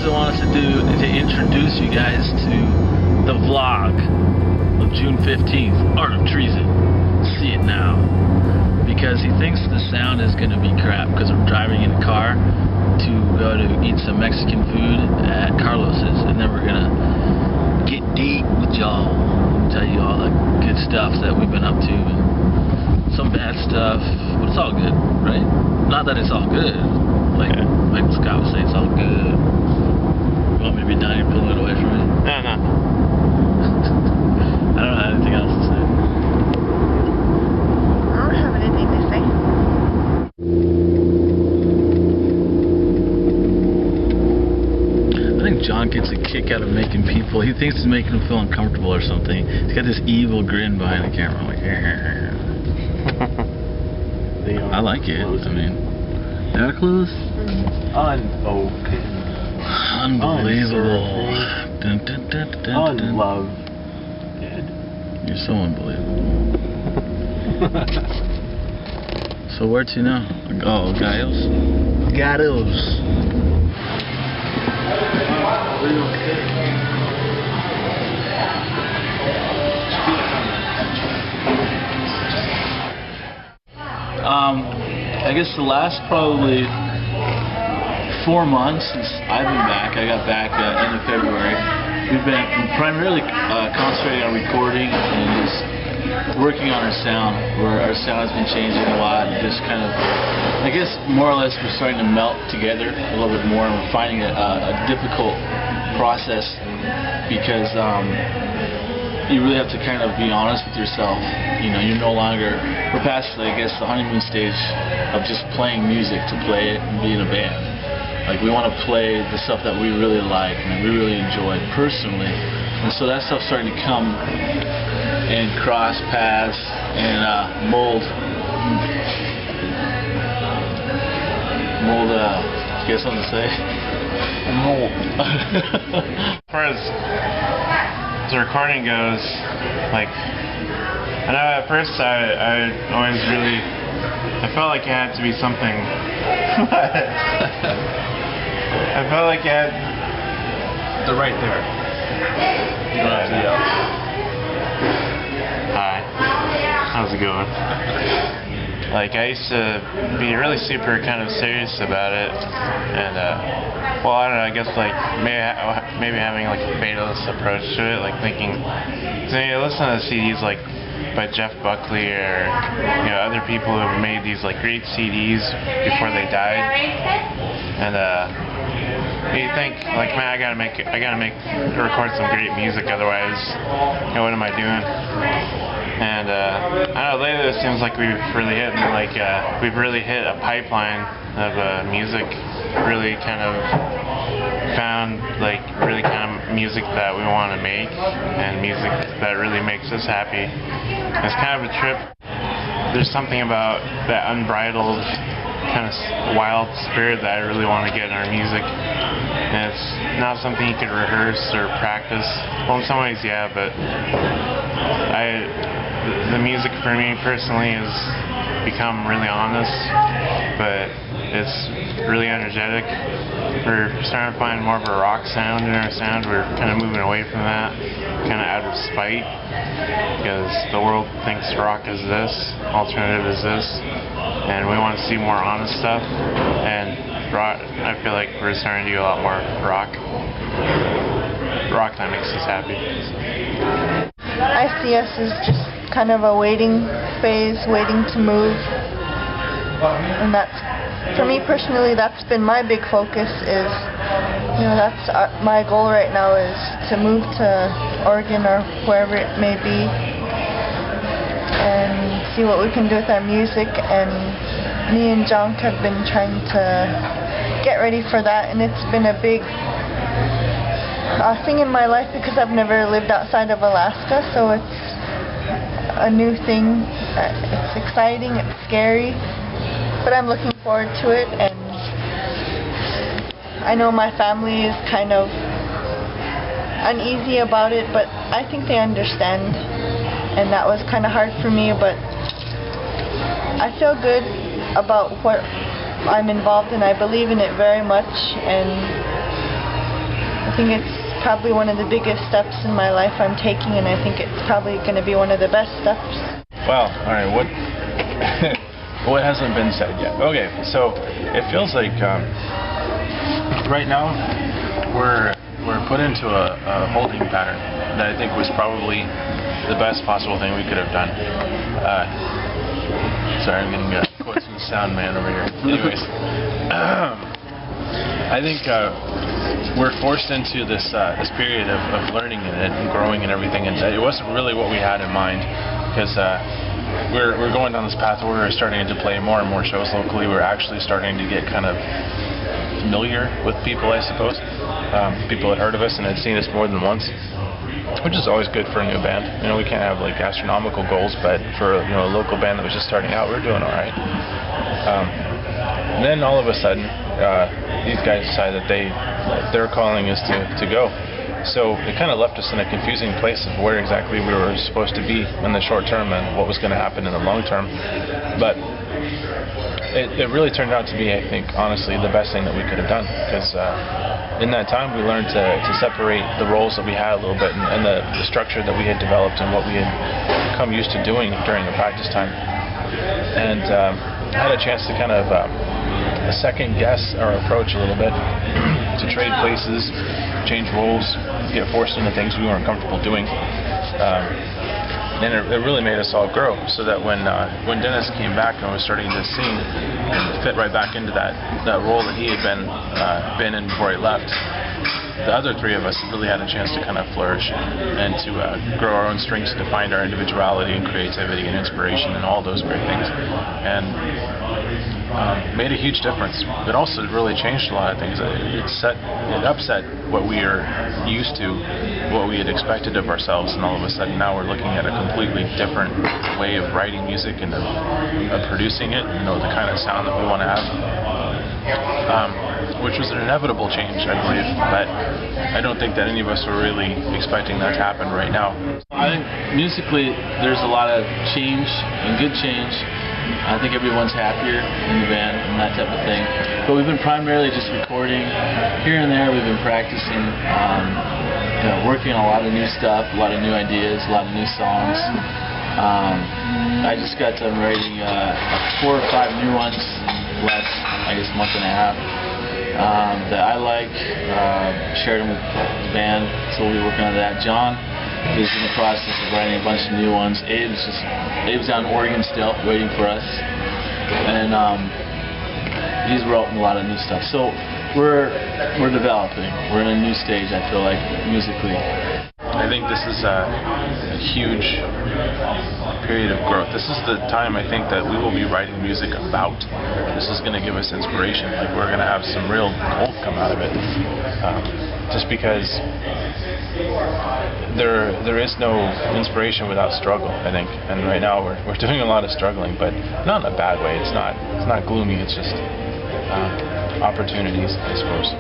I want us to do to introduce you guys to the vlog of June 15th, Art of Treason. See it now. Because he thinks the sound is going to be crap because I'm driving in a car to go to eat some Mexican food at Carlos's, and then we're going to get deep with y'all, tell you all the good stuff that we've been up to, and some bad stuff, but it's all good, right? Not that it's all good, like Scott was saying, it's all good. You want me to be down here pulling it away from me? No. I don't have anything else to say. I don't have anything to say. I think John gets a kick out of making people, he thinks it's making them feel uncomfortable or something. He's got this evil grin behind the camera, like, I like it. I mean, they are close? Unbelievable. Dun, dun, dun, dun, dun, dun. Unloved. You're so unbelievable. So where to now? Oh, Giles? I guess the last probably 4 months since I've been back. I got back end of February. We've been primarily concentrating on recording and just working on our sound, where our sound has been changing a lot, and just kind of, I guess more or less we're starting to melt together a little bit more, and we're finding it a difficult process because you really have to kind of be honest with yourself. You know, you're no longer, we're past, I guess, the honeymoon stage of just playing music to play it and be in a band. Like, we want to play the stuff that we really like and we really enjoy personally. And so that stuff's starting to come and cross paths and mold, you got something to say? Mold. As far as the recording goes, like, I know at first I always really, I felt like it had to be something. I felt like it had. They're right there. You don't have to yell. Hi. How's it going? Like, I used to be really super kind of serious about it, and well, I don't know, I guess like maybe having like a fatalist approach to it, like thinking, so you listen to CDs like by Jeff Buckley or other people who have made these like great CDs before they died, and you think like, man, I gotta record some great music, otherwise, what am I doing? And I don't know, lately it seems like we've really hit a pipeline of music, really kind of found like really kind of music that we want to make and music that really makes us happy. It's kind of a trip. There's something about that unbridled kind of wild spirit that I really want to get in our music. And it's not something you could rehearse or practice. Well, in some ways, yeah, but the music for me personally has become really honest, but it's really energetic. We're starting to find more of a rock sound in our sound. We're kind of moving away from that, kind of out of spite, because the world thinks rock is this, alternative is this, and we want to see more honest stuff, and rock, I feel like we're starting to do a lot more rock that makes us happy. I see us as just kind of a waiting phase, waiting to move, and that's, for me personally, that's been my big focus. Is, that's my goal right now, is to move to Oregon or wherever it may be and see what we can do with our music. And me and Jonk have been trying to get ready for that, and it's been a big thing in my life because I've never lived outside of Alaska, so it's a new thing. It's exciting, it's scary, but I'm looking forward to it, and I know my family is kind of uneasy about it, but I think they understand, and that was kind of hard for me, but I feel good about what I'm involved in. I believe in it very much, and think it's probably one of the biggest steps in my life I'm taking, and I think it's probably going to be one of the best steps. Well, all right, what what hasn't been said yet? Okay, so it feels like right now we're put into a holding pattern that I think was probably the best possible thing we could have done. Sorry, I'm getting quotes from the sound man over here. Anyways, I think we're forced into this period of learning and growing and everything, and it wasn't really what we had in mind, because we're going down this path where we're starting to play more and more shows locally. We're actually starting to get kind of familiar with people, I suppose. People had heard of us and had seen us more than once, which is always good for a new band. You know, we can't have like astronomical goals, but for a local band that was just starting out, we're doing all right. And then all of a sudden, these guys decide that their calling is to go. So it kind of left us in a confusing place of where exactly we were supposed to be in the short term and what was going to happen in the long term. But it really turned out to be, I think, honestly, the best thing that we could have done, because in that time we learned to separate the roles that we had a little bit, and the structure that we had developed and what we had become used to doing during the practice time. And I had a chance to kind of second guess our approach a little bit, to trade places, change roles, get forced into things we weren't comfortable doing. And it really made us all grow, so that when Dennis came back and was starting to sing and fit right back into that role that he had been in before he left, the other three of us really had a chance to kind of flourish and to grow our own strengths, to find our individuality and creativity and inspiration and all those great things. And made a huge difference. It also really changed a lot of things. It upset what we are used to, what we had expected of ourselves, and all of a sudden now we're looking at a completely different way of writing music and of producing it, the kind of sound that we want to have. Which was an inevitable change, I believe, but I don't think that any of us were really expecting that to happen right now. I think musically there's a lot of change, and good change. I think everyone's happier in the band and that type of thing. But we've been primarily just recording here and there. We've been practicing, working on a lot of new stuff, a lot of new ideas, a lot of new songs. I just got done writing 4 or 5 new ones last, I guess, month and a half that I like. Shared them with the band, so we'll be working on that. John is in the process of writing a bunch of new ones. Abe's down in Oregon still, waiting for us, and he's writing a lot of new stuff. So we're developing. We're in a new stage, I feel like, musically. I think this is a huge period of growth. This is the time, I think, that we will be writing music about. This is going to give us inspiration. Like, we're going to have some real gold come out of it. Just because there is no inspiration without struggle, I think. And right now we're doing a lot of struggling, but not in a bad way. It's not gloomy. It's just opportunities, I suppose.